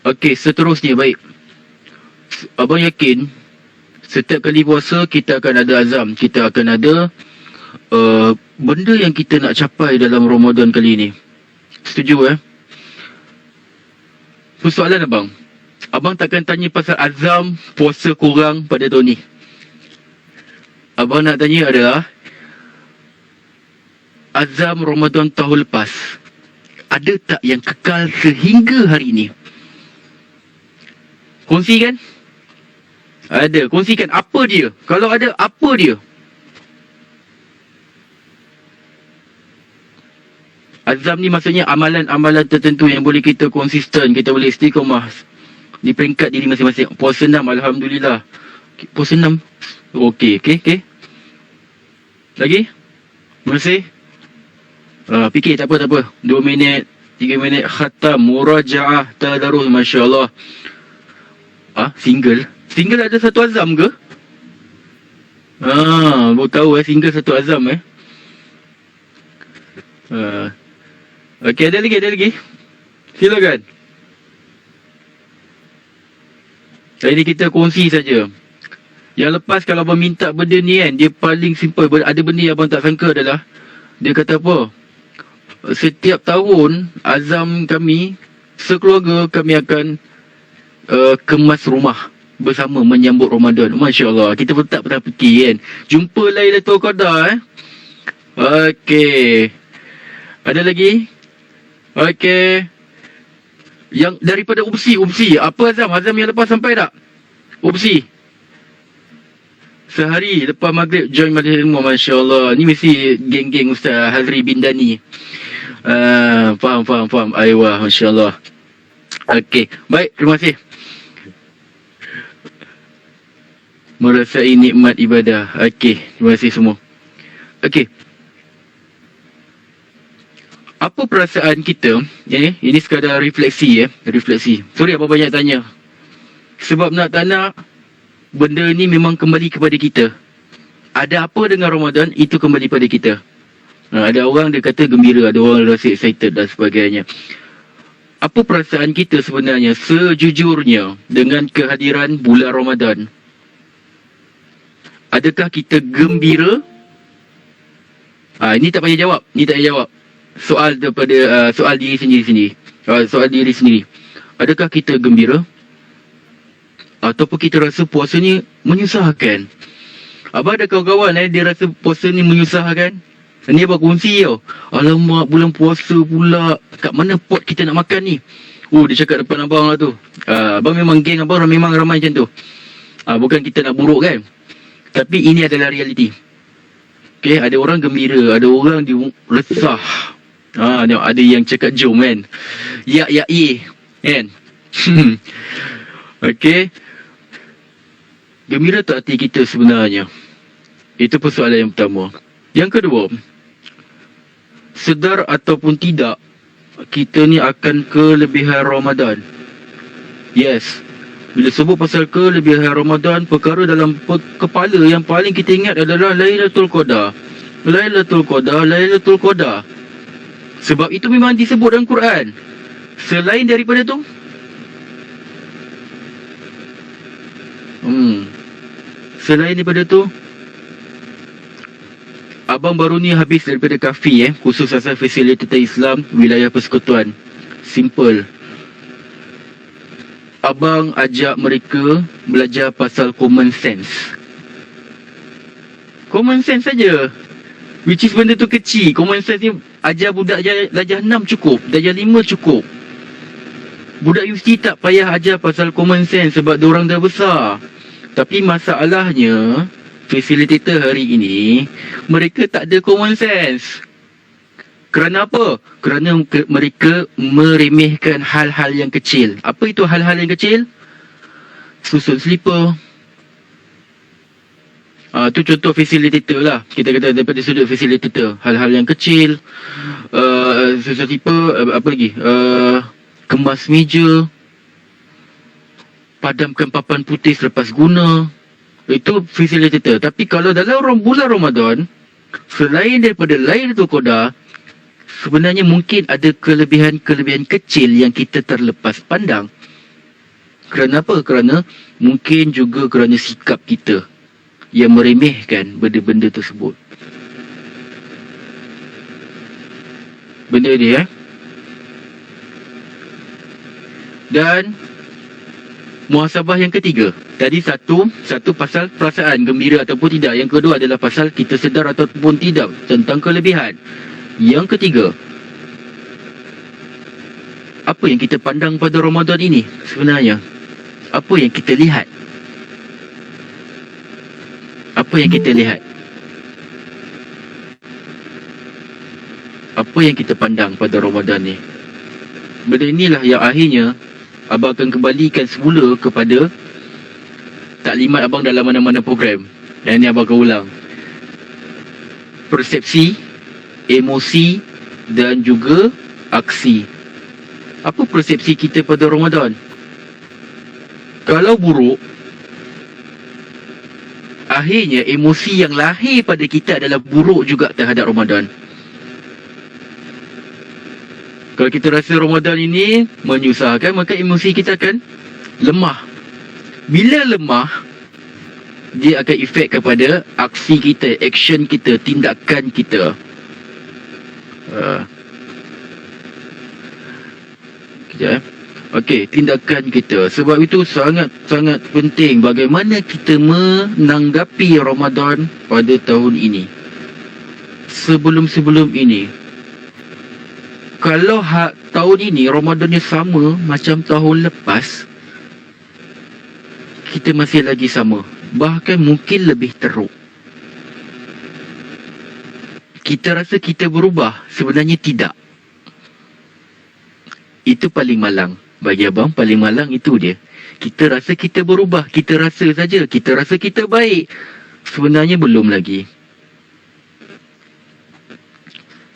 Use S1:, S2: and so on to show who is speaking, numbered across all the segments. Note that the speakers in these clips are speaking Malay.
S1: Okey, seterusnya baik. Abang yakin setiap kali puasa kita akan ada azam, kita akan ada benda yang kita nak capai dalam Ramadan kali ini. Setuju Persoalan abang takkan tanya pasal azam puasa kurang pada tahun ni. Abang nak tanya adalah azam Ramadan tahun lepas, ada tak yang kekal sehingga hari ini? Kongsikan. Ada, kongsikan apa dia? Kalau ada, apa dia? Azam ni maksudnya amalan-amalan tertentu yang boleh kita konsisten, kita boleh istiqomah di peringkat diri masing-masing. Puasa 6, Alhamdulillah. Puasa 6. Okey. Lagi? Masih? Fikir, tak apa. 2 minit, 3 minit, khatam, murajaah, tadarus, Masya Allah. Single? Single ada satu azam ke? Baru tahu single satu azam Okey, ada lagi. Silakan. Hari ni kita kongsi saja. Yang lepas kalau abang minta benda ni kan, dia paling simple. Ada benda yang abang tak sangka adalah, dia kata apa? Setiap tahun, azam kami, sekeluarga kami akan kemas rumah bersama menyambut Ramadan. Masya Allah, kita pun tak pernah fikir kan. Jumpa Lailatul Qadar Okey. Ada lagi? Okey. Yang daripada Upsi. Apa azam yang lepas sampai tak? Upsi. Sehari lepas maghrib join majlis ilmu. Masya Allah. Ni mesti geng-geng Ustaz Hazri bin Dani. Faham. Aywa, Masya Allah. Okey. Baik, terima kasih. Merasai nikmat ibadah. Okey, terima kasih semua. Okey. Apa perasaan kita? Ini sekadar refleksi refleksi. Sorry apa banyak tanya. Sebab nak tak nak, benda ni memang kembali kepada kita. Ada apa dengan Ramadan, itu kembali pada kita. Ada orang dia kata gembira, ada orang rasa excited dan sebagainya. Apa perasaan kita sebenarnya sejujurnya dengan kehadiran bulan Ramadan? Adakah kita gembira? Ini tak payah jawab. Soal daripada soal diri sendiri. Soal diri sendiri. Adakah kita gembira? Ataupun kita rasa puasa ni menyusahkan? Abang ada kawan-kawan dia rasa puasa ni menyusahkan. Ni abang kongsi tau. Alamak, bulan puasa pula. Kat mana pot kita nak makan ni? Dia cakap depan abang lah tu. Abang memang geng abang memang ramai macam tu. Bukan kita nak buruk kan. Tapi ini adalah realiti. Okay, ada orang gembira, ada orang dia resah. Ada yang cakap jom kan. Kan. Okay. Gembira tak hati kita sebenarnya? Itu persoalan yang pertama. Yang kedua, sedar ataupun tidak, kita ni akan kelebihan Ramadan. Yes. Bila sebut pasal kelebihan Ramadan, perkara dalam kepala yang paling kita ingat adalah Lailatul Qadar. Sebab itu memang disebut dalam Quran. Selain daripada tu, selain daripada tu, abang baru ni habis daripada Kafi khusus asal Fasilitator Islam Wilayah Persekutuan. Simple. Abang ajak mereka belajar pasal common sense. Common sense saja. Which is benda tu kecil. Common sense ni ajar budak darjah 6 cukup, darjah 5 cukup. Budak universiti tak payah ajar pasal common sense sebab diorang dah besar. Tapi masalahnya, facilitator hari ini, mereka tak ada common sense. Kerana apa? Kerana mereka meremehkan hal-hal yang kecil. Apa itu hal-hal yang kecil? Susun slipper. Itu contoh facilitator lah. Kita kata daripada sudut facilitator. Hal-hal yang kecil. Susun slipper. Apa lagi? Kemas meja. Padamkan papan putih selepas guna. Itu facilitator. Tapi kalau dalam bulan Ramadan, selain daripada Lailatul Qadar, sebenarnya mungkin ada kelebihan-kelebihan kecil yang kita terlepas pandang. Kerana apa? Kerana mungkin juga kerana sikap kita yang meremehkan benda-benda tersebut. Benda ni Dan muhasabah yang ketiga. Tadi satu pasal perasaan gembira ataupun tidak. Yang kedua adalah pasal kita sedar ataupun tidak tentang kelebihan. Yang ketiga, apa yang kita pandang pada Ramadan ini sebenarnya? Apa yang kita lihat? Apa yang kita lihat? Apa yang kita pandang pada Ramadan ni? Benda inilah yang akhirnya abang akan kembalikan semula kepada taklimat abang dalam mana-mana program. Yang ni abang akan ulang. Persepsi, emosi dan juga aksi. Apa persepsi kita pada Ramadan? Kalau buruk, akhirnya emosi yang lahir pada kita adalah buruk juga terhadap Ramadan. Kalau kita rasa Ramadan ini menyusahkan, maka emosi kita akan lemah. Bila lemah, dia akan efek kepada aksi kita, action kita, tindakan kita. Kejap. Okey, tindakan kita. Sebab itu sangat-sangat penting bagaimana kita menanggapi Ramadan pada tahun ini. Sebelum-sebelum ini, kalau tahun ini Ramadannya sama macam tahun lepas, kita masih lagi sama. Bahkan mungkin lebih teruk. Kita rasa kita berubah, sebenarnya tidak. Itu paling malang. Bagi abang, paling malang itu dia. Kita rasa kita berubah. Kita rasa saja. Kita rasa kita baik. Sebenarnya belum lagi.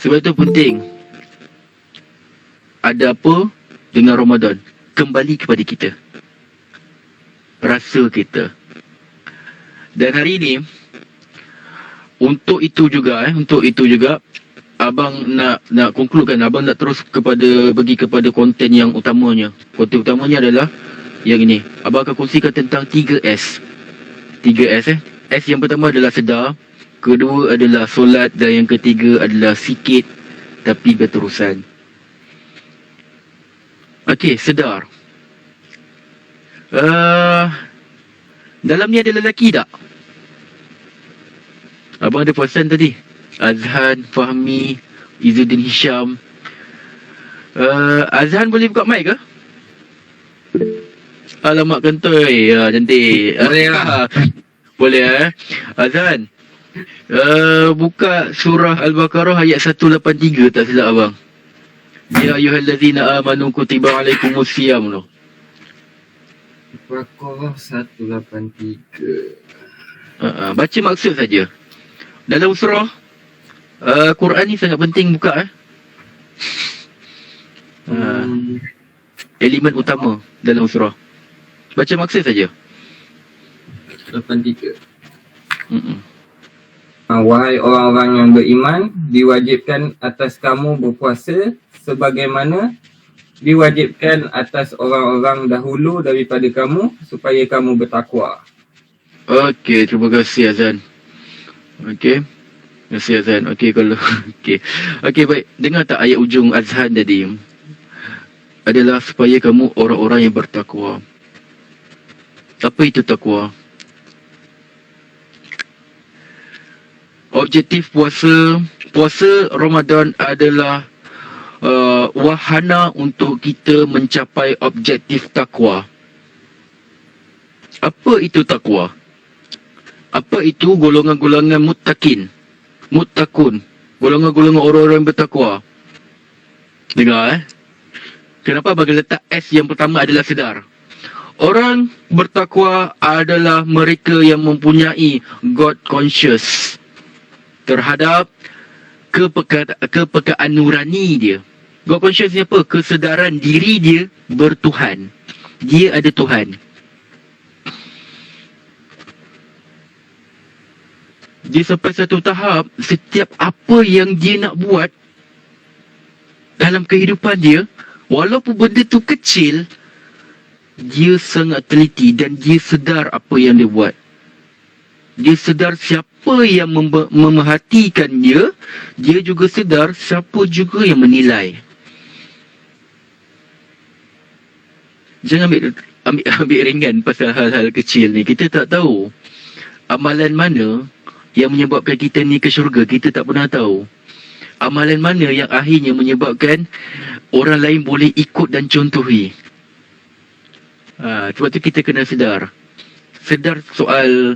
S1: Sebab itu penting. Ada apa dengan Ramadan? Kembali kepada kita. Rasa kita. Dan hari ini, untuk itu juga, abang nak konkludkan, abang nak terus pergi kepada konten yang utamanya. Konten utamanya adalah yang ini. Abang akan kongsikan tentang 3S. 3S S yang pertama adalah sedar, kedua adalah solat, dan yang ketiga adalah sikit tapi berterusan. Okey, sedar. Dalam ni ada lelaki tak? Abang ada pesan tadi. Azhan, Fahmi, Izzuddin Hisham. Azhan boleh buka mic ke? Alamak kentoi. Cantik.
S2: Boleh lah.
S1: Boleh Azhan. Buka surah Al-Baqarah ayat 183 tak silap abang. Ya ayyuhallazina amanu kutiba alaikumus siyam tu.
S2: Baqarah 183.
S1: Baca maksud saja. Dalam surah Quran ni sangat penting buka elemen utama dalam surah. Baca maksud saja.
S2: 83. Wahai orang-orang yang beriman, diwajibkan atas kamu berpuasa sebagaimana diwajibkan atas orang-orang dahulu daripada kamu supaya kamu bertakwa.
S1: Okey, terima kasih Azan. Okey. Terima kasih Azan. Okey kalau Okey baik. Dengar tak ayat ujung Azhan tadi? Adalah supaya kamu orang-orang yang bertakwa. Apa itu takwa? Objektif puasa Ramadan adalah wahana untuk kita mencapai objektif takwa. Apa itu takwa? Apa itu golongan-golongan muttaqun, golongan-golongan orang-orang bertakwa. Dengar Kenapa bagi letak S yang pertama adalah sedar. Orang bertakwa adalah mereka yang mempunyai God conscious terhadap kepekaan nurani dia. God conscious ni apa? Kesedaran diri dia bertuhan. Dia ada Tuhan. Dia sampai satu tahap, setiap apa yang dia nak buat dalam kehidupan dia, walaupun benda tu kecil, dia sangat teliti dan dia sedar apa yang dia buat. Dia sedar siapa yang memerhatikan dia. Dia juga sedar siapa juga yang menilai. Jangan ambil ringan pasal hal-hal kecil ni. Kita tak tahu amalan mana yang menyebabkan kita ni ke syurga. Kita tak pernah tahu. Amalan mana yang akhirnya menyebabkan orang lain boleh ikut dan contohi. Sebab tu kita kena sedar. Sedar soal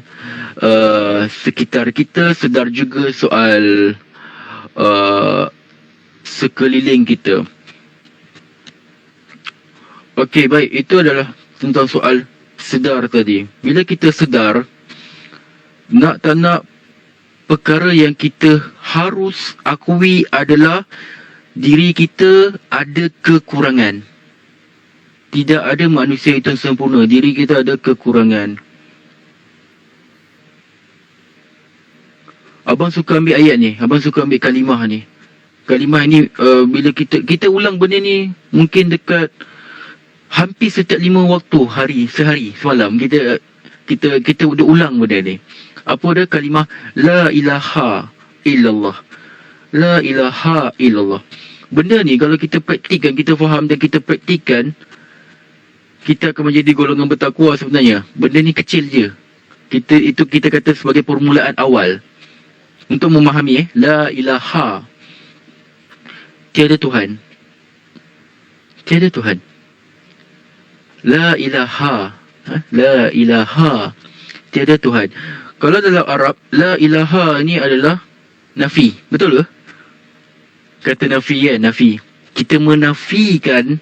S1: sekitar kita, sedar juga soal sekeliling kita. Okey, baik. Itu adalah tentang soal sedar tadi. Bila kita sedar, nak tak nak, perkara yang kita harus akui adalah diri kita ada kekurangan. Tidak ada manusia itu sempurna. Diri kita ada kekurangan. Abang suka ambil ayat ni. Abang suka ambil kalimah ni. Kalimah ni bila kita ulang benda ni mungkin dekat hampir setiap 5 waktu sehari semalam kita udah ulang benda ni. Apa dia kalimah la ilaha illallah. La ilaha illallah. Benda ni kalau kita praktikkan, kita faham dan kita praktikkan, kita akan menjadi golongan bertakwa sebenarnya. Benda ni kecil je. Kita kata sebagai permulaan awal untuk memahami la ilaha, tiada Tuhan. Tiada Tuhan. La ilaha, la ilaha, tiada Tuhan. Kalau dalam Arab, la ilaha ni adalah nafi. Betul ke? Kata nafi kan, nafi. Kita menafikan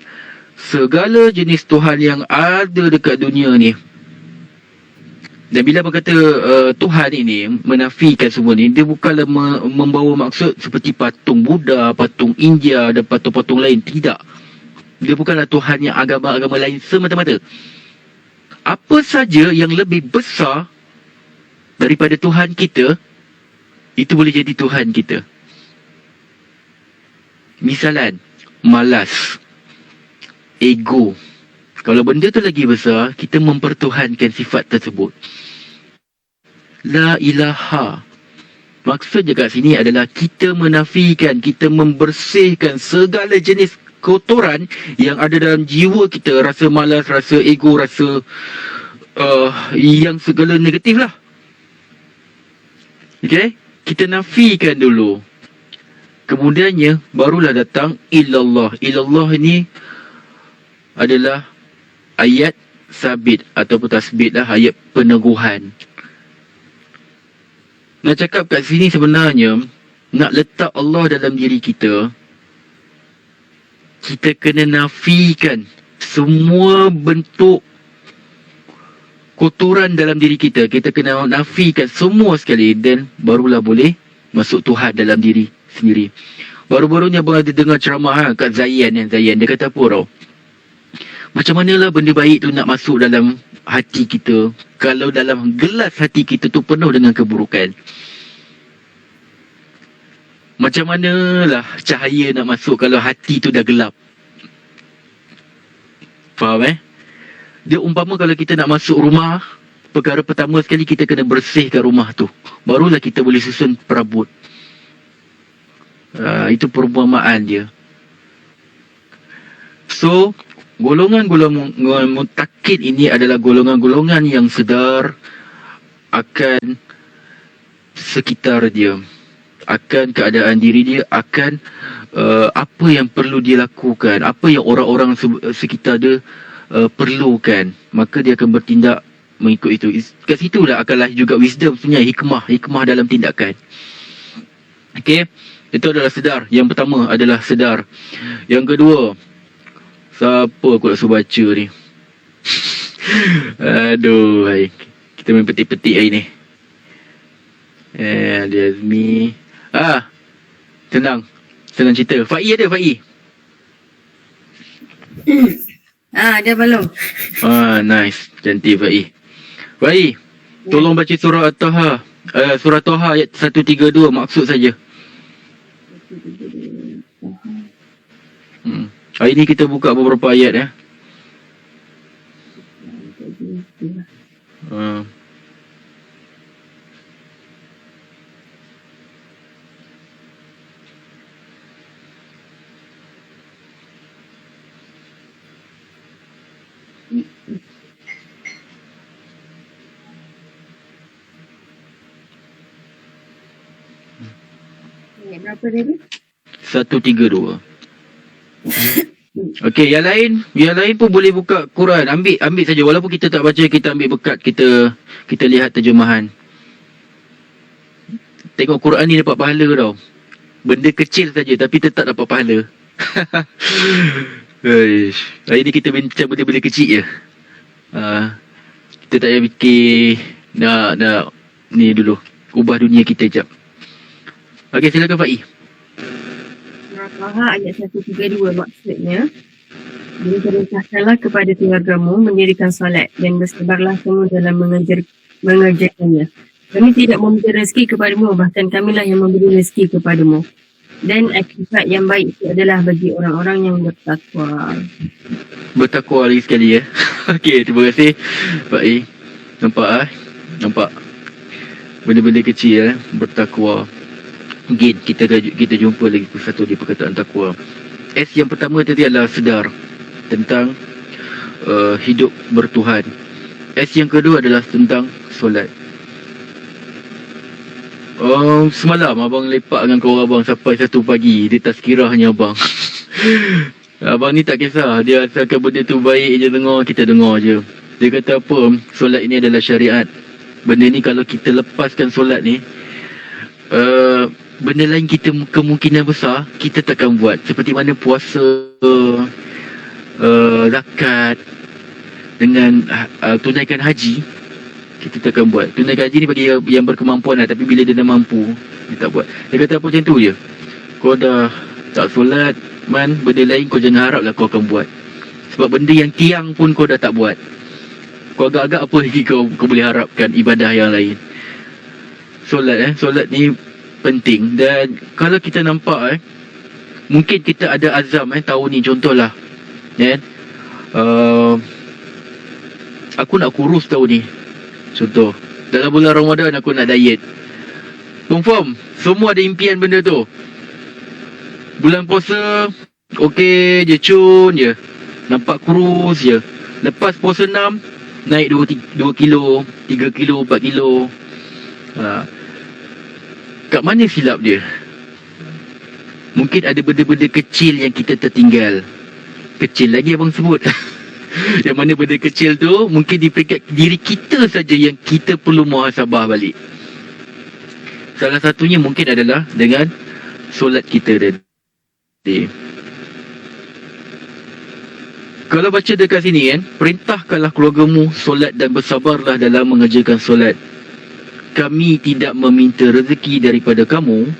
S1: segala jenis Tuhan yang ada dekat dunia ni. Dan bila berkata Tuhan ini menafikan semua ni, dia bukanlah membawa maksud seperti patung Buddha, patung India dan patung-patung lain. Tidak. Dia bukanlah Tuhan yang agama-agama lain semata-mata. Apa saja yang lebih besar daripada Tuhan kita, itu boleh jadi Tuhan kita. Misalan, malas, ego. Kalau benda tu lagi besar, kita mempertuhankan sifat tersebut. La ilaha. Maksudnya kat sini adalah kita menafikan, kita membersihkan segala jenis kotoran yang ada dalam jiwa kita. Rasa malas, rasa ego, rasa yang segala negatif lah. Okay? Kita nafikan dulu. Kemudiannya, barulah datang illallah. Illallah ini adalah ayat sabit ataupun tasbit lah, ayat peneguhan. Nak cakap kat sini sebenarnya, nak letak Allah dalam diri kita, kita kena nafikan semua bentuk kotoran dalam diri kita. Kita kena nafikan semua sekali, dan barulah boleh masuk Tuhan dalam diri sendiri. Baru-barunya abang ada dengar ceramah kat Zayan. Dia kata apa tau? Macam manalah benda baik tu nak masuk dalam hati kita kalau dalam gelas hati kita tu penuh dengan keburukan. Macam manalah cahaya nak masuk kalau hati tu dah gelap. Faham Dia umpama kalau kita nak masuk rumah, perkara pertama sekali kita kena bersihkan rumah tu. Barulah kita boleh susun perabot. Itu perumpamaan dia. So, golongan-golongan mutakid ini adalah golongan-golongan yang sedar akan sekitar dia, akan keadaan diri dia, akan apa yang perlu dia lakukan, apa yang orang-orang sekitar dia perlukan. Maka dia akan bertindak mengikut itu. Kat situ lah akan lahir juga wisdom sebenarnya, hikmah dalam tindakan. Okey, itu adalah sedar. Yang pertama adalah sedar. Yang kedua, siapa aku nak suruh baca ni? Aduh, hai. Kita main petik-petik hari ni. Azmi. Senang cerita. Fai ada, Fai?
S3: Dia belum.
S1: Nice. Cantik, Fai. Fai, tolong baca surah At-Taha. Surah Taha ayat 132, maksud saja. Hari ni kita buka beberapa ayat .
S3: Jadi, itulah.
S1: Uh,
S3: Ayat berapa tadi?
S1: 132. Okey, yang lain pun boleh buka Quran. Ambil saja, walaupun kita tak baca, kita ambil bekat, kita lihat terjemahan. Tengok Quran ni dapat pahala tau. Benda kecil saja tapi tetap dapat pahala. Eish. Hari ni kita bincang benda-benda kecil je. Kita tak payah fikir nak ni dulu. Ubah dunia kita jap. Okey, silakan Faiz.
S3: Al-Taha ayat 132 maksudnya, dia perintahkanlah kepada keluargamu mendirikan solat dan bersabarlah kamu dalam mengerjakannya. Kami tidak memberi rezeki kepadamu, bahkan kamilah yang memberi rezeki kepadamu. Dan akibat yang baik itu adalah bagi orang-orang yang bertakwa.
S1: Bertakwa lagi sekali ya. Okey, terima kasih Faiz. Nampak benda-benda kecil bertakwa. Mungkin kita jumpa lagi satu di perkataan takwa. S yang pertama tadi adalah sedar tentang hidup bertuhan. S yang kedua adalah tentang solat. Semalam abang lepak dengan kawan abang sampai 1 pagi. Dia tazkirahnya abang. Abang ni tak kisah. Dia asalkan benda tu baik je dengar, kita dengar je. Dia kata apa? Solat ini adalah syariat. Benda ni kalau kita lepaskan solat ni, benda lain kita kemungkinan besar kita takkan buat. Seperti mana puasa, zakat, dengan tunaikan haji, kita takkan buat. Tunaikan haji ni bagi yang berkemampuan lah. Tapi bila dia dah mampu, dia tak buat. Dia kata apa macam tu je. Kau dah tak solat, benda lain kau jangan harap lah kau akan buat. Sebab benda yang tiang pun kau dah tak buat. Kau agak-agak apa lagi kau boleh harapkan ibadah yang lain. Solat ni penting. Dan kalau kita nampak mungkin kita ada azam tahun ni, contohlah aku nak kurus tahun ni, contoh dalam bulan Ramadan aku nak diet. Confirm semua ada impian benda tu. Bulan puasa okey je, cun je, nampak kurus je. Lepas puasa 6 naik 2 kilo, 3 kilo, 4 kilo. Kat mana silap dia? Mungkin ada benda-benda kecil yang kita tertinggal. Kecil lagi abang sebut. Yang mana benda kecil tu mungkin di peringkat diri kita saja yang kita perlu muhasabah balik. Salah satunya mungkin adalah dengan solat kita tadi. Kalau baca dekat sini perintahkanlah keluargamu solat dan bersabarlah dalam mengerjakan solat. Kami tidak meminta rezeki daripada kamu,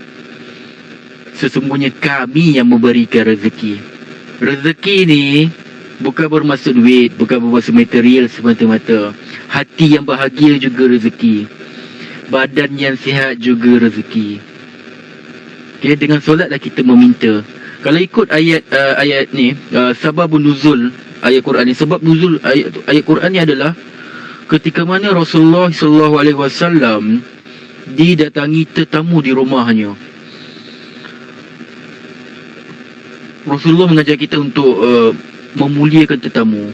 S1: sesungguhnya kami yang memberikan rezeki. Rezeki ni bukan bermaksud duit, bukan bermaksud material semata-mata. Hati yang bahagia juga rezeki. Badan yang sihat juga rezeki. Okay, dengan solatlah kita meminta. Kalau ikut ayat ni, sababun nuzul ayat Quran ni, sebab nuzul ayat Quran ni adalah ketika mana Rasulullah SAW didatangi tetamu di rumahnya. Rasulullah mengajar kita untuk memuliakan tetamu.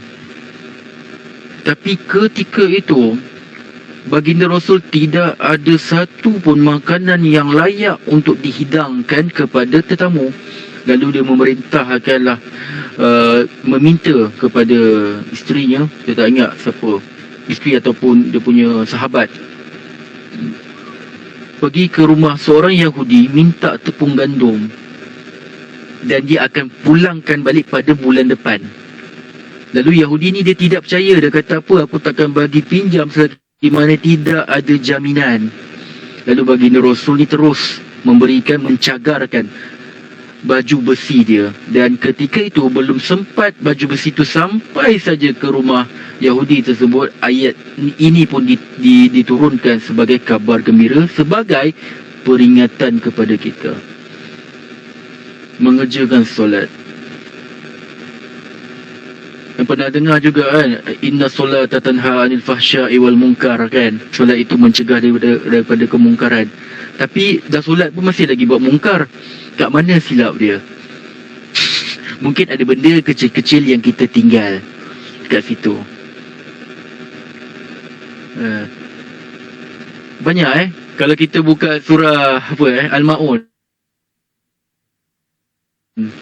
S1: Tapi ketika itu baginda Rasul tidak ada satu pun makanan yang layak untuk dihidangkan kepada tetamu. Lalu dia memerintahkanlah meminta kepada isterinya, dia tak ingat siapa, isteri ataupun dia punya sahabat, pergi ke rumah seorang Yahudi, minta tepung gandum, dan dia akan pulangkan balik pada bulan depan. Lalu Yahudi ni dia tidak percaya. Dia kata apa, aku takkan bagi pinjam selagi mana tidak ada jaminan. Lalu baginda Rasul ni terus mencagarkan baju besi dia. Dan ketika itu belum sempat baju besi itu sampai saja ke rumah Yahudi tersebut, ayat ini pun diturunkan sebagai kabar gembira, sebagai peringatan kepada kita mengerjakan solat. pernah dengar juga kan, inna solata tanha anil fahsya'i wal munkar kan. Solat itu mencegah daripada kemungkaran. Tapi dah solat pun masih lagi buat mungkar. Kat mana silap dia? Mungkin ada benda kecil-kecil yang kita tinggal kat situ. Banyak kalau kita buka surah Al-Ma'un,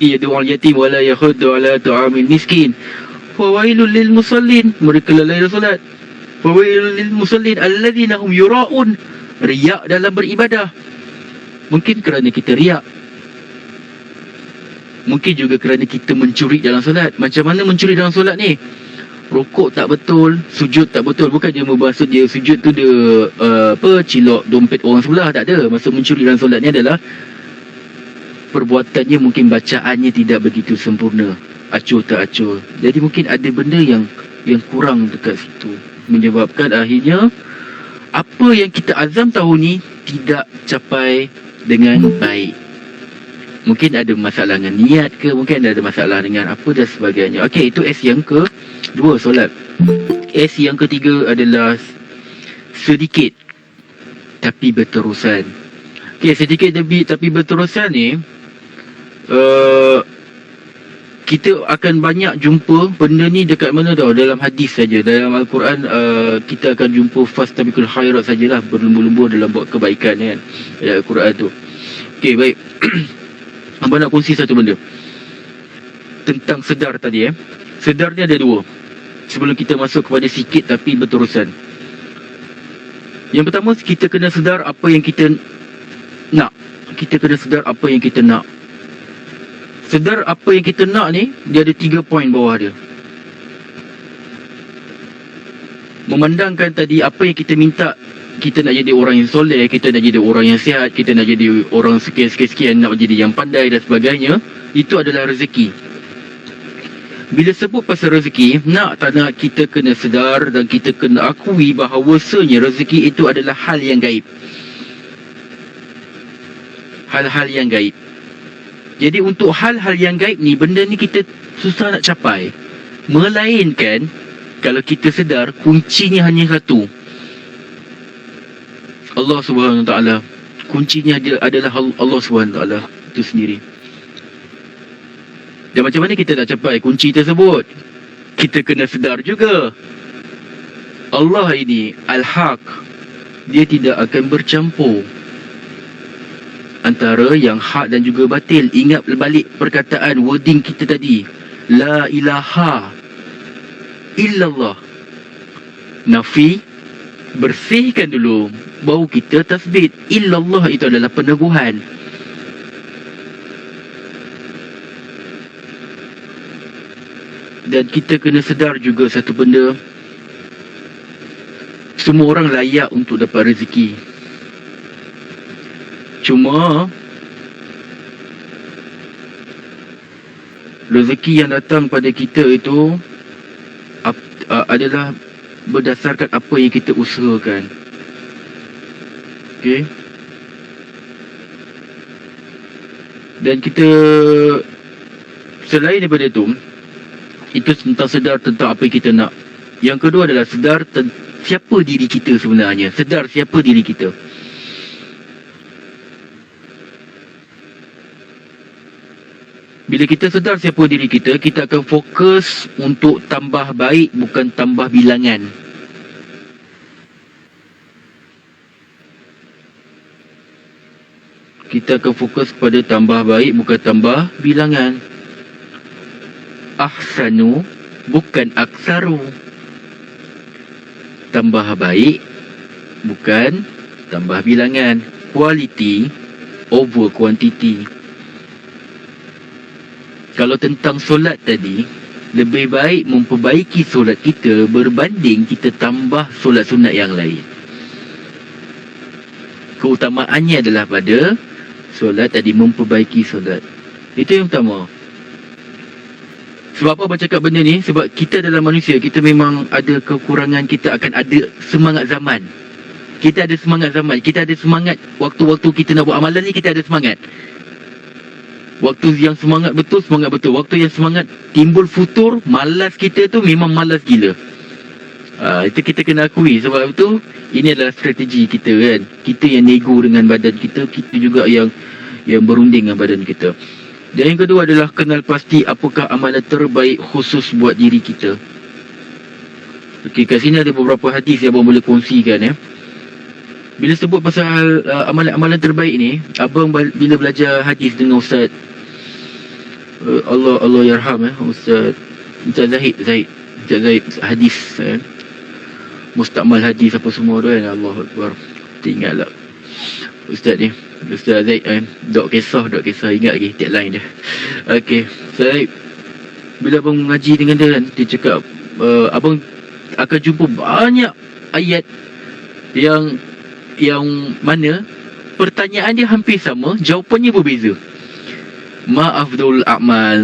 S1: yad'ul yatim wala yakhuddu ala ta'amil miskin fawailul lil musallin, mereka lalai solat. Fawailul lil musallin alladzina hum yura'un, riak dalam beribadah. Mungkin kerana kita riak, mungkin juga kerana kita mencuri dalam solat. Macam mana mencuri dalam solat ni? Rukuk tak betul, sujud tak betul. Bukan dia bermaksud dia sujud tu dia cilok dompet orang sebelah, tak ada. Maksud mencuri dalam solat ni adalah perbuatannya mungkin bacaannya tidak begitu sempurna, acuh tak acuh. Jadi mungkin ada benda yang kurang dekat situ, menyebabkan akhirnya apa yang kita azam tahun ni tidak capai dengan baik. Mungkin ada masalah dengan niat ke, mungkin ada masalah dengan apa dan sebagainya. Okey, itu S yang kedua, solat. S yang ketiga adalah sedikit tapi berterusan. Okey, sedikit tapi berterusan ni, kita akan banyak jumpa benda ni dekat mana tau? Dalam hadis saja. Dalam Al-Quran kita akan jumpa fastabiqul khairat sajalah, berlumba-lumba dalam buat kebaikan kan, dalam Al-Quran tu. Okey, baik. Abang nak kongsi satu benda tentang sedar tadi. Sedar ni ada dua, sebelum kita masuk kepada sikit tapi berterusan. Yang pertama, kita kena sedar apa yang kita nak. Kita kena sedar apa yang kita nak. Sedar apa yang kita nak ni, dia ada 3 poin bawah dia. Memandangkan tadi apa yang kita minta. Kita nak jadi orang yang soleh, kita nak jadi orang yang sihat, kita nak jadi orang sekian-sekian, nak jadi yang pandai dan sebagainya. Itu adalah rezeki. Bila sebut pasal rezeki, nak tak nak kita kena sedar dan kita kena akui bahawasanya rezeki itu adalah hal yang gaib. Hal-hal yang gaib. Jadi untuk hal-hal yang gaib ni, benda ni kita susah nak capai. Melainkan kalau kita sedar, kuncinya hanya satu, Allah Subhanahu Wa Taala. Kuncinya dia adalah Allah Subhanahu Wa Taala itu sendiri. Dan macam mana kita nak capai kunci tersebut? Kita kena sedar juga, Allah ini Al-Haq. Dia tidak akan bercampur antara yang hak dan juga batil. Ingat balik perkataan wording kita tadi, La ilaha illallah. Nafi, bersihkan dulu, baru kita tasbit. Illallah itu adalah peneguhan. Dan kita kena sedar juga satu benda, semua orang layak untuk dapat rezeki. Cuma rezeki yang datang pada kita itu adalah berdasarkan apa yang kita usahakan. Okey. Dan kita, selain daripada itu tentang sedar tentang apa yang kita nak. Yang kedua adalah sedar siapa diri kita sebenarnya. Sedar siapa diri kita. Bila kita sedar siapa diri kita, kita akan fokus untuk tambah baik, bukan tambah bilangan. Kita akan fokus pada tambah baik, bukan tambah bilangan. Ahsanu, bukan aksaru. Tambah baik, bukan tambah bilangan. Quality over quantity. Kalau tentang solat tadi, lebih baik memperbaiki solat kita berbanding kita tambah solat sunat yang lain. Keutamaannya adalah pada solat tadi, memperbaiki solat. Itu yang pertama. Sebab apa abang cakap benda ni? Sebab kita dalam manusia, kita memang ada kekurangan. Kita akan ada semangat zaman. Kita ada semangat zaman. Kita ada semangat waktu-waktu kita nak buat amalan ni, kita ada semangat. Waktu yang semangat betul. Waktu yang semangat timbul futur, malas kita tu memang malas gila. Itu kita kena akui. Sebab itu, ini adalah strategi kita kan. Kita yang nego dengan badan kita, kita juga yang berunding dengan badan kita. Dan yang kedua adalah kenal pasti apakah amalan terbaik khusus buat diri kita. Okey, kat sini ada beberapa hadis yang abang boleh kongsikan ya. Bila sebut pasal amalan-amalan terbaik ni, abang bila belajar hadis dengan Ustaz Allah yarham Ustaz Zahid hadis Mustakmal hadis apa semua tu kan. Allahu Akbar. Ingatlah Ustaz ni, Ustaz Zaid dok kisah ingat lagi tagline dia. Okey, Zaid bila abang mengaji dengan dia kan, dia cakap abang akan jumpa banyak ayat yang mana pertanyaan dia hampir sama, jawapannya berbeza. Ma'afdul a'mal.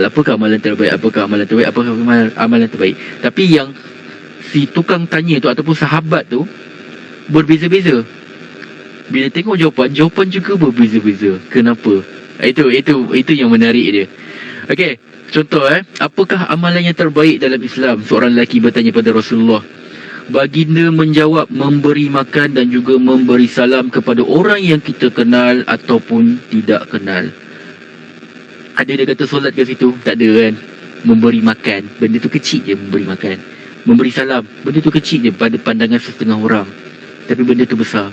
S1: Apakah amalan terbaik? Apakah amalan terbaik? Tapi yang si tukang tanya tu ataupun sahabat tu berbeza-beza. Bila tengok jawapan juga berbeza-beza. Kenapa? Itu yang menarik dia. Okey, contoh apakah amalan yang terbaik dalam Islam? Seorang lelaki bertanya pada Rasulullah. Baginda menjawab, memberi makan dan juga memberi salam kepada orang yang kita kenal ataupun tidak kenal. Ada dia kata solat kat situ? Tak ada kan. Memberi makan, benda tu kecil je memberi makan. Memberi salam, benda tu kecil je pada pandangan setengah orang. Tapi benda tu besar.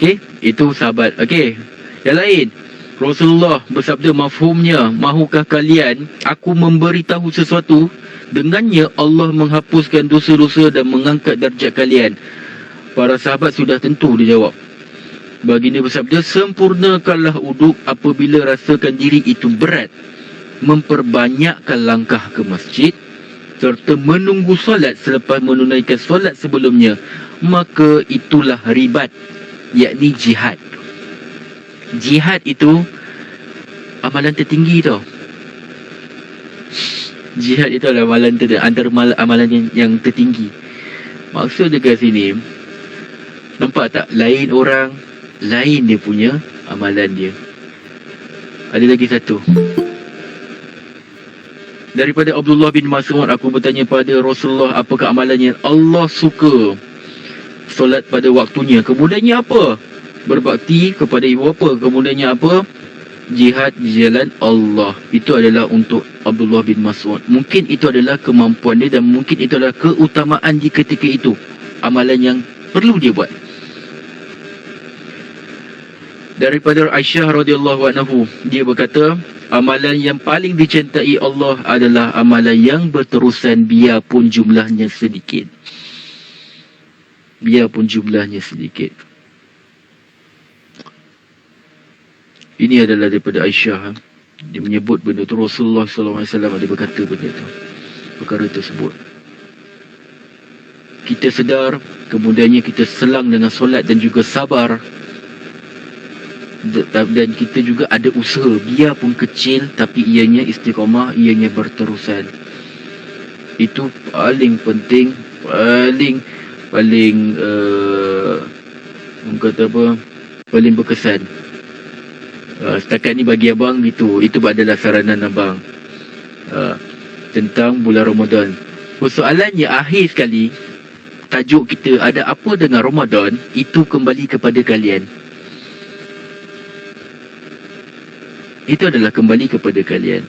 S1: Okey, itu sahabat. Okey, yang lain. Rasulullah bersabda, mafhumnya, mahukah kalian aku memberitahu sesuatu dengannya Allah menghapuskan dosa-dosa dan mengangkat darjat kalian? Para sahabat sudah tentu dia jawab. Baginda bersabda, sempurnakanlah uduk apabila rasakan diri itu berat, memperbanyakkan langkah ke masjid serta menunggu solat selepas menunaikan solat sebelumnya, maka itulah ribat, yakni jihad. Jihad itu amalan tertinggi tau. Jihad itu adalah antara amalan yang tertinggi. Maksud dia kat sini, nampak tak? Lain orang, lain dia punya amalan dia. Ada lagi satu. Daripada Abdullah bin Mas'ud, aku bertanya pada Rasulullah, apakah amalan yang Allah suka? Solat pada waktunya. Kemudiannya apa? Berbakti kepada ibu bapa. Kemudiannya apa? Jihad di jalan Allah. Itu adalah untuk Abdullah bin Mas'ud. Mungkin itu adalah kemampuan dia dan mungkin itu adalah keutamaan di ketika itu. Amalan yang perlu dia buat. Daripada Aisyah radhiyallahu anha, dia berkata, amalan yang paling dicintai Allah adalah amalan yang berterusan biarpun jumlahnya sedikit. Biarpun jumlahnya sedikit. Ini adalah daripada Aisyah. Dia menyebut benda tu. Rasulullah SAW ada berkata benda tu, perkara tersebut. Kita sedar, kemudiannya kita selang dengan solat dan juga sabar. Dan kita juga ada usaha, biarpun kecil, tapi ianya istiqamah, ianya berterusan. Itu paling penting, paling kata apa, paling berkesan. Setakat ni bagi abang itu adalah saranan abang tentang bulan Ramadan. Persoalannya akhir sekali, tajuk kita ada apa dengan Ramadan, itu kembali kepada kalian. Itu adalah kembali kepada kalian.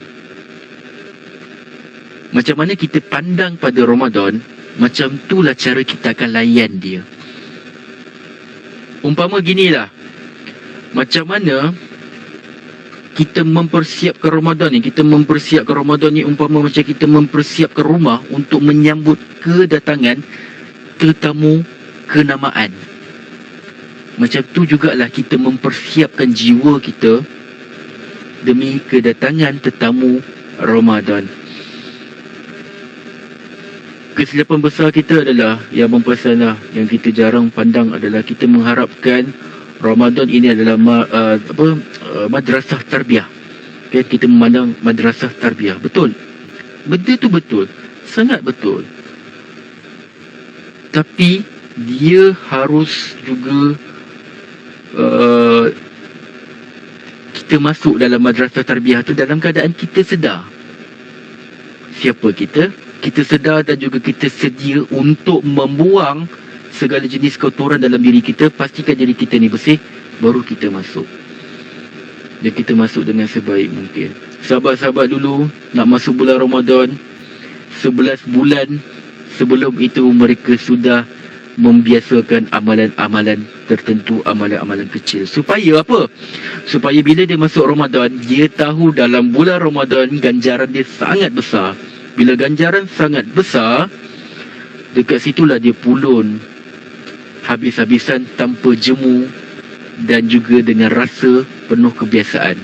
S1: Macam mana kita pandang pada Ramadan, macam itulah cara kita akan layan dia. Umpama ginilah, macam mana kita mempersiapkan Ramadan ni. Kita mempersiapkan Ramadan ni umpama macam kita mempersiapkan rumah untuk menyambut kedatangan tetamu kenamaan. Macam tu jugalah kita mempersiapkan jiwa kita demi kedatangan tetamu Ramadan. Kesilapan besar kita adalah yang mempesanlah, yang kita jarang pandang adalah kita mengharapkan Ramadan ini adalah madrasah tarbiyah. Okay, kita memandang madrasah tarbiyah. Betul. Benda tu betul. Sangat betul. Tapi dia harus juga kita masuk dalam madrasah tarbiyah tu dalam keadaan kita sedar siapa kita. Kita sedar dan juga kita sedia untuk membuang segala jenis kotoran dalam diri kita. Pastikan diri kita ni bersih, baru kita masuk. Dan kita masuk dengan sebaik mungkin. Sahabat-sahabat dulu nak masuk bulan Ramadan, 11 bulan sebelum itu mereka sudah membiasakan amalan-amalan tertentu, amalan-amalan kecil. Supaya apa? Supaya bila dia masuk Ramadan, dia tahu dalam bulan Ramadan ganjaran dia sangat besar. Bila ganjaran sangat besar, dekat situlah dia pulun habis-habisan tanpa jemu dan juga dengan rasa penuh kebiasaan.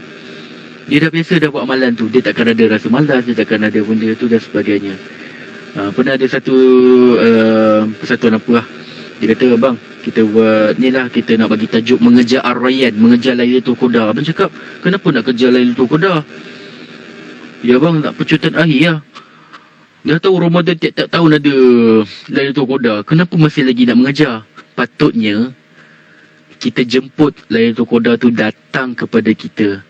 S1: Dia dah biasa dah buat amalan tu, dia takkan ada rasa malas, dia takkan ada benda tu dan sebagainya. Pernah ada satu persatuan apa lah, dia kata, bang, kita buat ni lah, kita nak bagi tajuk mengejar Ar-Rayyan, mengejar Lailatul Qadar. Abang cakap, kenapa nak kejar Lailatul Qadar? Ya bang, nak percutan akhir lah. Dah tahu Ramadan tiap-tiap tahun ada Lailatul Qadar, kenapa masih lagi nak mengejar? Patutnya kita jemput Lailatul Qadar tu datang kepada kita.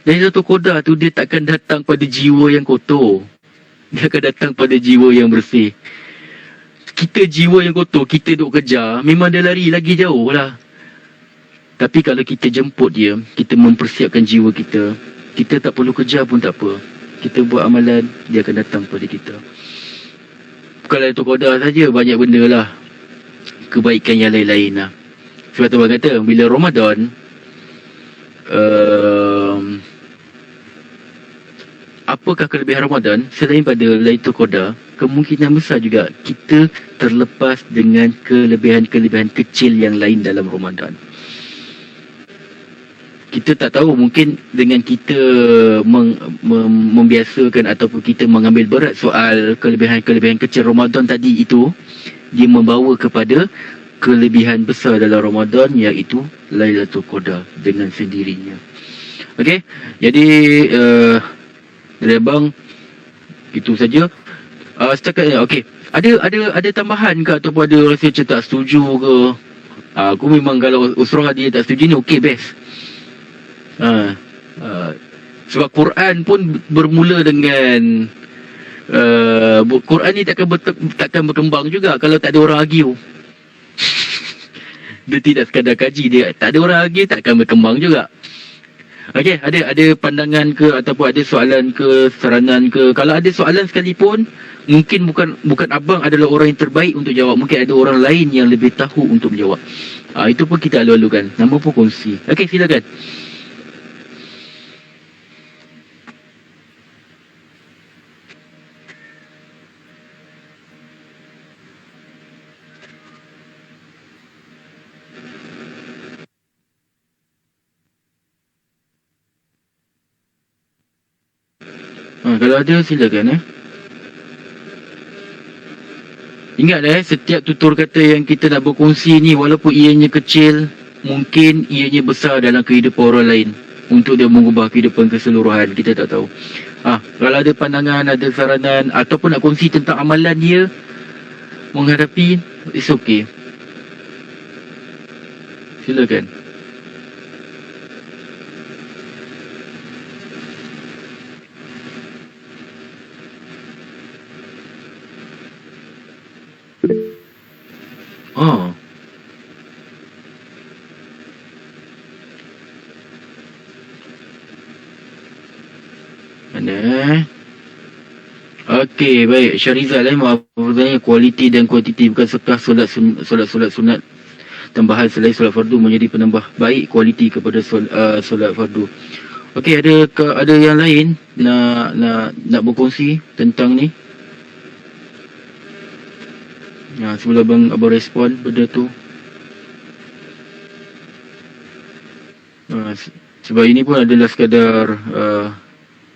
S1: Lailatul Qadar tu dia takkan datang pada jiwa yang kotor, dia akan datang pada jiwa yang bersih. Kita jiwa yang kotor, kita duk kejar, memang dia lari lagi jauh lah. Tapi kalau kita jemput dia, kita mempersiapkan jiwa kita, kita tak perlu kejar pun tak apa. Kita buat amalan, dia akan datang pada kita. Bukan Lailatul Qadar saja, banyak benda lah, kebaikan yang lain-lain lah. Sebab tu orang kata, bila Ramadan, apakah kelebihan Ramadan selain pada Lailatul Qadar? Kemungkinan besar juga kita terlepas dengan kelebihan-kelebihan kecil yang lain dalam Ramadan. Kita tak tahu, mungkin dengan kita membiasakan ataupun kita mengambil berat soal kelebihan-kelebihan kecil Ramadan tadi itu, dia membawa kepada kelebihan besar dalam Ramadan, iaitu Lailatul Qadar dengan sendirinya. Okey, jadi dari abang itu saja. Setakat okey. Ada tambahan ke ataupun ada rasa macam tak setuju ke? Aku memang kalau usrah dia tak setuju ni okey, best. Sebab Quran pun bermula dengan Quran ni takkan berkembang juga kalau tak ada orang argue. Dia tidak sekadar kaji, dia tak ada orang argue, takkan berkembang juga. Okey, ada pandangan ke ataupun ada soalan ke, saranan ke? Kalau ada soalan sekalipun, mungkin bukan abang adalah orang yang terbaik untuk jawab. Mungkin ada orang lain yang lebih tahu untuk menjawab. Itu pun kita alu-alukan. Nama pun kongsi. Okey, silakan. Kalau ada, silakan. Ingat setiap tutur kata yang kita nak berkongsi ni, walaupun ianya kecil, mungkin ianya besar dalam kehidupan orang lain, untuk dia mengubah kehidupan keseluruhan. Kita tak tahu. Kalau ada pandangan, ada saranan ataupun nak kongsi tentang amalan dia menghadapi, it's okay. Silakan. Mana? Okey, baik. Syarizal maaf bertanya, kualiti dan kuantiti bukan sekadar solat sunat tambahan selain solat fardu menjadi penambah baik kualiti kepada solat fardu. Okey, ada yang lain nak berkongsi tentang ni? Sebelum abang respon benda tu. Sebab ini pun adalah sekadar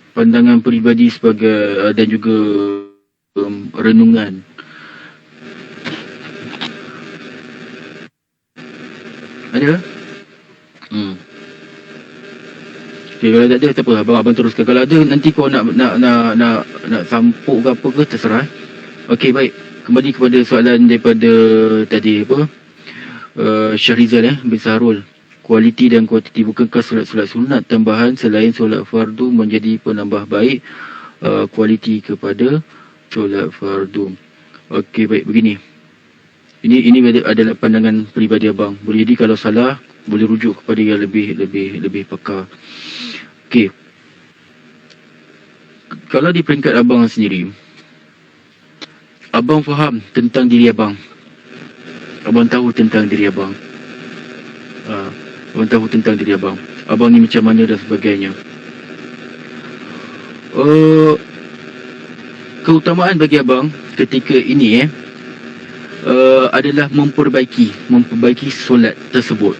S1: pandangan peribadi sebagai dan juga renungan. Ada? Okay, kalau tak ada, tak apa, abang teruskan. Kalau ada, nanti kau nak sampuk ke apa ke, terserah. Okey, baik. Kembali kepada soalan daripada tadi, Syahrizal bin Sahrul. kualiti dan kuantiti. Bukankah solat-solat sunat tambahan selain solat fardu menjadi penambah baik kualiti kepada solat fardu? Okey, baik, begini. Ini adalah pandangan peribadi abang. Boleh jadi kalau salah boleh rujuk kepada yang lebih pakar. Okey. Kalau di peringkat abang sendiri, abang faham tentang diri abang. Abang tahu tentang diri abang. Abang tahu tentang diri abang. Abang ni macam mana dan sebagainya. Keutamaan bagi abang ketika ini adalah memperbaiki solat tersebut.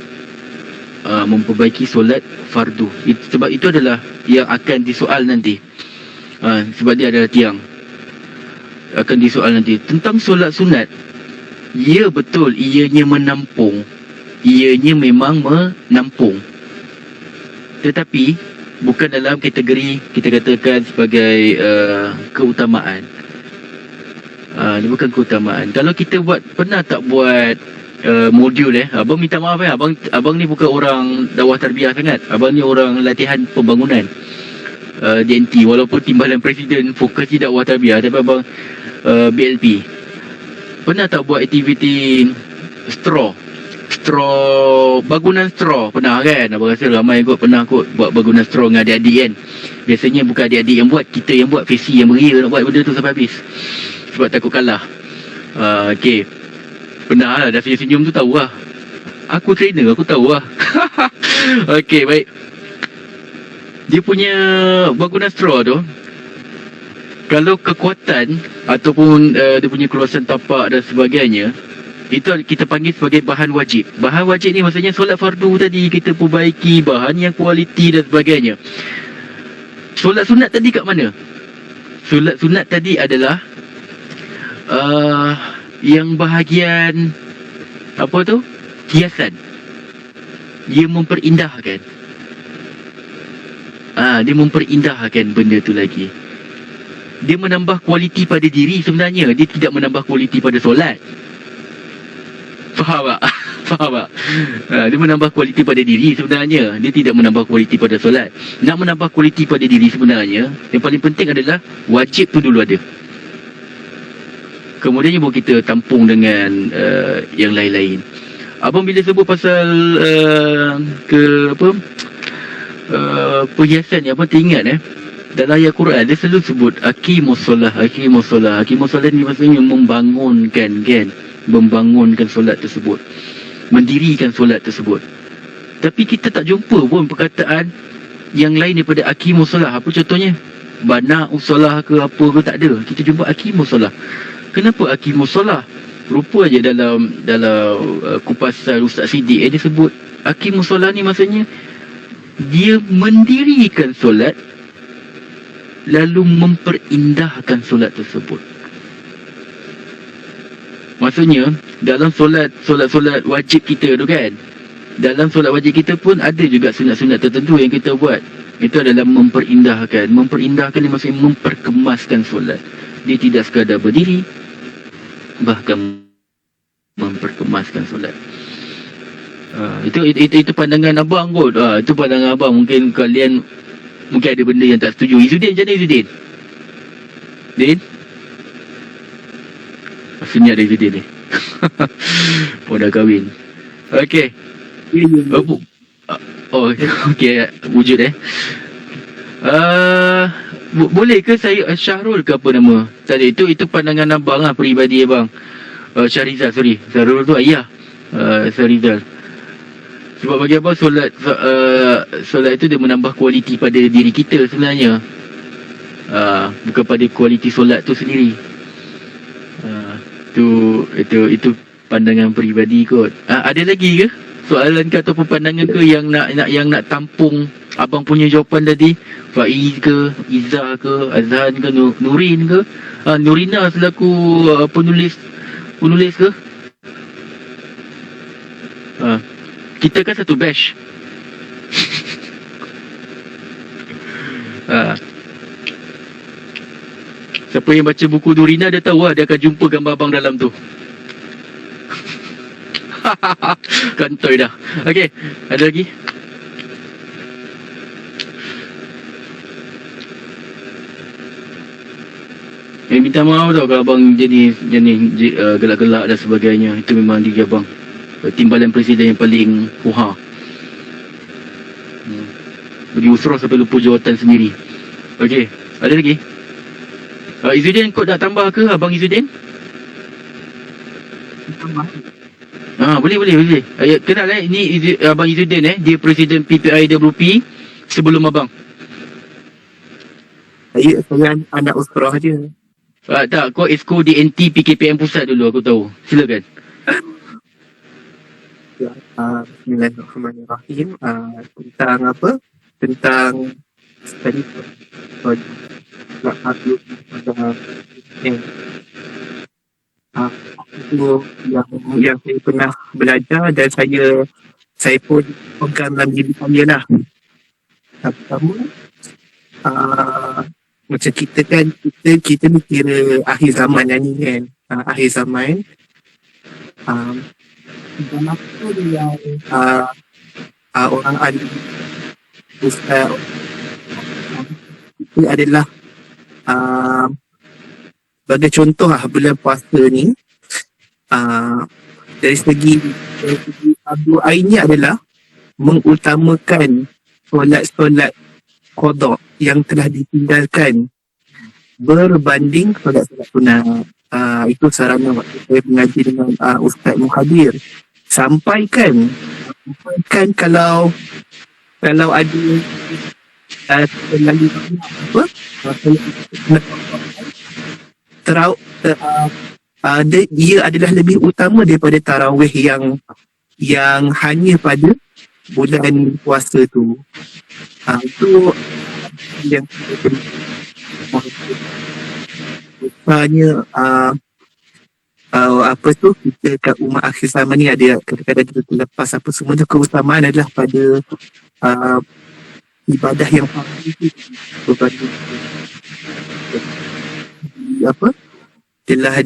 S1: Memperbaiki solat fardu. Sebab itu adalah yang akan disoal nanti. Sebab dia adalah tiang. Akan disoal nanti tentang solat sunat. Ya, betul, ianya menampung. Ianya memang menampung. Tetapi bukan dalam kategori kita katakan sebagai keutamaan. Dia bukan keutamaan. Kalau kita pernah tak buat modul abang minta maaf abang ni bukan orang dakwah tarbiyah sangat. Abang ni orang latihan pembangunan DNT, walaupun timbalan presiden fokus di dakwah tarbiyah, tapi abang BLP. Pernah tak buat aktiviti bangunan straw? Pernah kan? Abang rasa ramai pernah buat bangunan straw dengan adik-adik kan. Biasanya bukan adik-adik yang buat, kita yang buat, Fesi yang beria nak buat benda tu sampai habis sebab takut kalah. Okay, pernah lah, dah senyum tu tahu lah. Aku trainer, aku tahu lah. Okay, baik. Dia punya bangunan straw tu, kalau kekuatan ataupun dia punya keluasan tapak dan sebagainya, itu kita panggil sebagai bahan wajib. Bahan wajib ni maksudnya solat fardu tadi kita perbaiki bahan yang kualiti dan sebagainya. Solat sunat tadi kat mana? Solat sunat tadi adalah yang bahagian apa tu? Hiasan. Dia memperindah benda tu lagi. Dia menambah kualiti pada diri sebenarnya. Dia tidak menambah kualiti pada solat. Faham tak? Faham tak? Dia menambah kualiti pada diri sebenarnya. Dia tidak menambah kualiti pada solat. Nak menambah kualiti pada diri sebenarnya, yang paling penting adalah wajib tu dulu ada. Kemudiannya baru kita tampung dengan yang lain-lain. Abang bila sebut pasal perhiasan ni, abang teringat dalam ayat Quran dia selalu sebut aqimus solah. Aqimus solah ni maksudnya membangunkan solat tersebut, mendirikan solat tersebut. Tapi kita tak jumpa pun perkataan yang lain daripada aqimus solah. Apa contohnya? Bana usolah ke apa ke, tak ada. Kita jumpa aqimus solah. Kenapa aqimus solah? Rupa aja dalam kupasan Ustaz Siddiq dia sebut aqimus solah ni maksudnya dia mendirikan solat lalu memperindahkan solat tersebut. Maksudnya dalam solat wajib kita tu kan, dalam solat wajib kita pun ada juga sunat-sunat tertentu yang kita buat. Itu adalah memperindahkan ni maksudnya memperkemaskan solat. Dia tidak sekadar berdiri, bahkan memperkemaskan solat. Itu pandangan abang kot. Itu pandangan abang. Mungkin kalian ada benda yang tak setuju. Izzuddin macam mana Izzuddin? Din? Senyap ada Izzuddin ni. Pun dah kahwin. Okay. Okay. Wujud boleh ke saya Syahrul ke apa nama? Tadi itu pandangan abang lah, peribadi abang. Syahrizal, sorry. Syahrul tu ayah. Syahrizal. Sebab bagi abang solat itu dia menambah kualiti pada diri kita sebenarnya. Bukan pada kualiti solat tu sendiri. Itu pandangan peribadi kot. Ada lagi ke soalan ke ataupun pandangan ke yang nak tampung abang punya jawapan tadi? Faiz ke, Izzah ke, Azhan ke, Nurin ke, Nurina selaku penulis ke? Kita kan satu batch. Siapa yang baca buku Nurina dia tahu lah, dia akan jumpa gambar abang dalam tu. Kantoi dah. Okey, ada lagi? Minta maaf tau kalau abang jadi gelak-gelak dan sebagainya. Itu memang diri abang. Timbalan presiden yang paling huha. Bagi usrah sampai lupa jawatan sendiri. Okey, ada lagi? Izzuddin, kau nak tambah ke abang Izzuddin? Boleh. Kenal ni abang Izzuddin dia presiden PPIWP sebelum abang.
S4: Saya anak usrah je.
S1: Tak, kau esko DNT PKPM pusat dulu aku tahu. Silakan.
S4: Bismillahirrahmanirrahim. Tentang apa? Tentang tadi nak aku yang saya pernah belajar dan saya pun pegang dalam diri saya lah. Pertama, macam kita kan, kita ni kira akhir zaman ni kan. Akhir zaman. Dan apa yang orang alim ustaz itu adalah sebagai contoh bulan puasa ni, dari segi Abu Ain ni adalah mengutamakan solat-solat qada yang telah ditinggalkan berbanding solat-solat sunat. Itu sarana waktu saya mengaji dengan Ustaz Muhadir. Sampaikan kalau ada terlalu dia adalah lebih utama daripada tarawih yang hanya pada bulan puasa tu. Itu yang misalnya apa tu, kita kat umat akhir zaman ni ada kadang-kadang kita terlepas apa semua tu. Keutamaan adalah pada ibadah yang berbanding apa telah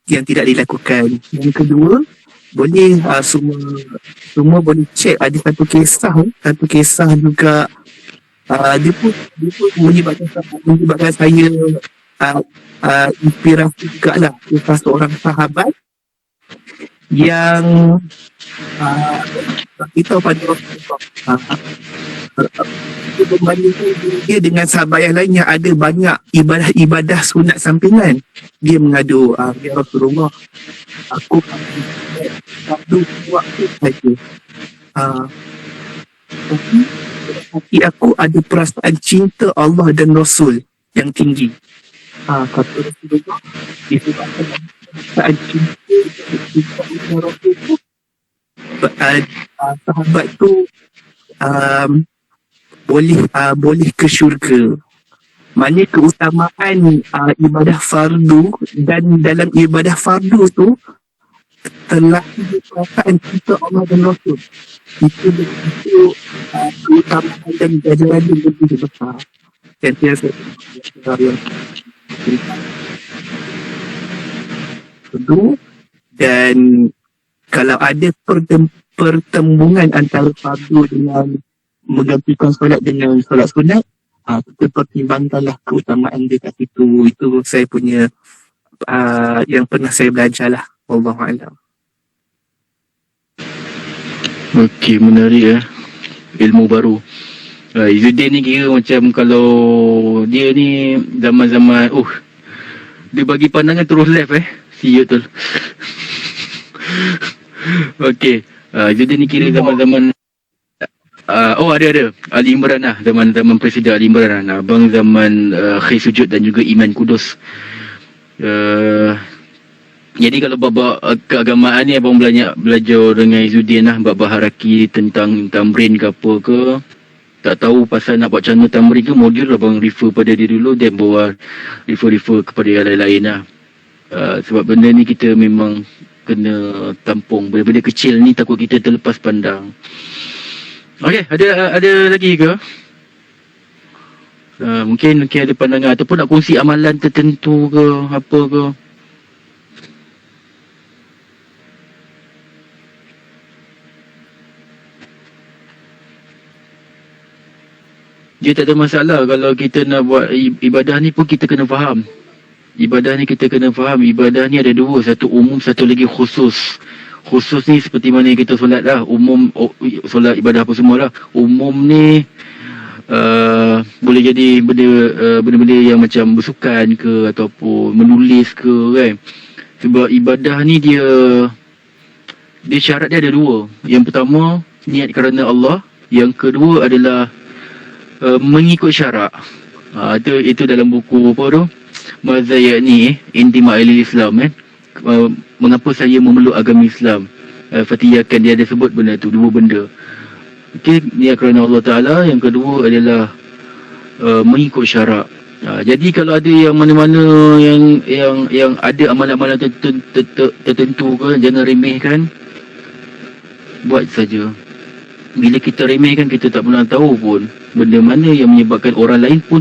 S4: yang tidak dilakukan. Yang kedua, boleh semua boleh cek ada satu kisah juga, dia pun menyebabkan saya inspirasi juga lah. Kisah seorang sahabat yang kita pada Rasulullah membandingkan dia dengan sahabat yang lain yang ada banyak ibadah sunat sampingan. Dia mengadu, ya Rasulullah, aku satu waktu saja, tapi aku ada perasaan cinta Allah dan Rasul yang tinggi. Kata Rasulullah, disebabkan perasaan cinta Allah dan Rasul tu, sahabat tu boleh ke syurga. Maknanya keutamaan ibadah fardu, dan dalam ibadah fardu tu telah perasaan cinta Allah dan Rasul. Itu keutamaan dan jajaran yang lebih besar. Dan saya dan kalau ada pertembungan antara fardu dengan menggantikan solat dengan solat sunat, kita pertimbangkanlah keutamaan dia kat situ. Itu saya punya yang pernah saya belajar lah. Wallahualam.
S1: Okey, menarik ilmu baru. Izzuddin ni kira macam kalau dia ni zaman-zaman dia bagi pandangan terus left see you betul. Okey, Izzuddin ni kira zaman-zaman ada Ali Imran lah, zaman Presiden Ali Imran lah. Abang zaman Khair Sujud dan juga Iman Kudus. Jadi kalau bab keagamaan ni abang belajar dengan Izzuddin lah, bab haraki tentang tamrin ke apa ke. Tak tahu pasal nak buat macam mana tamrin ke, modul abang refer pada dia dulu, dan bawa refer kepada yang lain-lain lah. Sebab benda ni kita memang kena tampung. Benda-benda kecil ni takut kita terlepas pandang. Okey, ada lagi ke? Mungkin ada pandangan ataupun nak kongsi amalan tertentu ke apa ke? Dia tak ada masalah kalau kita nak buat ibadah ni pun kita kena faham. Ibadah ni kita kena faham. Ibadah ni ada dua. Satu umum, satu lagi khusus. Khusus ni seperti mana kita solat lah. Umum, solat ibadah apa semua lah. Umum ni boleh jadi benda-benda yang macam bersukan ke ataupun menulis ke kan. Sebab ibadah ni dia syarat dia ada dua. Yang pertama, niat kerana Allah. Yang kedua adalah mengikut syarak. Itu dalam buku apa tu? Mazayat ni Intima Ilil Islam mengapa saya memeluk agama Islam. Fatiyakan, dia ada sebut benda tu, dua benda. Okey, niat kerana Allah Ta'ala. Yang kedua adalah mengikut syarak. Jadi kalau ada yang mana-mana yang ada amalan-amalan tertentu ke, jangan remehkan. Buat saja. Bila kita remehkan, kita tak pernah tahu pun benda mana yang menyebabkan orang lain pun